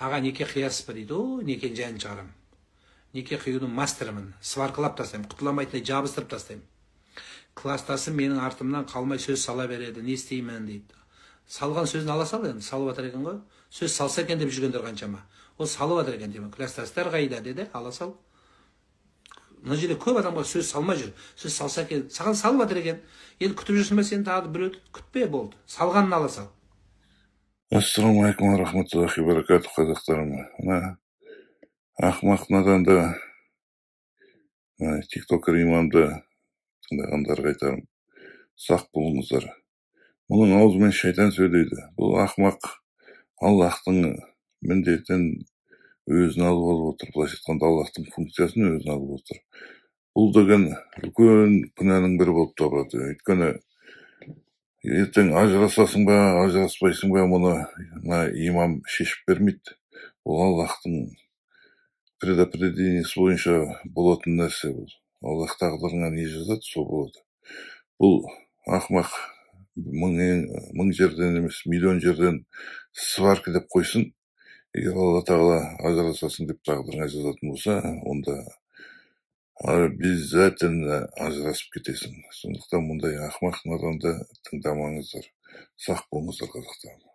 Аға неке қиясыз ба дейді. О, некені жәйін шығарам. Неке қиюдың мастерімін. Сварқылап тастаймын, құтыламайтындай жабыстырып тастаймын. Кластасым менің артымнан қалмай сөз сала береді. Не істеймін дейді. Салған сөзін ала сал енді, салып жатыр екен ғой. Сөз салса екен деп жүргендер қаншама. Ол салып жатыр екен деймін. Кластастар қайда деді, ала сал. Мына жерде көп адамға сөз салмай жүр. Сөз салса екен, саған салып жатыр екен. Енді күтіп жүрсің бе сен тағы біреуді? Күтпе, болды. Салғанын ала сал. Ассалаумағалейкум рахматуллахи баракату, қазақтарым. Мына ақымақ наданды тиктокер имамды тыңдағандарға айтарым, сақ болыңыздар. Мұның аузымен шайтан сөйлейді. Бұл ақымақ Аллахтың міндетін өзін алып отыр. Былайша айтқанда Аллахтың функциясын өзін алып отыр. Бұл деген үлкен күнәнің бірі болып табылады. Өйткені ертең ажырасасың ба, ажыраспайсың ба, мұны имам шешіп бермейді. Ол Аллахтың предопределениесі бойынша болатын нәрсе бұл. Аллах тағдырыңа не жазады, сол болады. Бұл ақымақ мың жерден емес, миллион жерден сварка деп қойсын. Егер Алла тағала ажырасасың деп тағдырыңа жазатын болса, онда обязательно ажырасып кетесің. Сондықтан мұндай ақымақ наданды тыңдамаңыздар. Сақ болыңыздар, қазақтарым.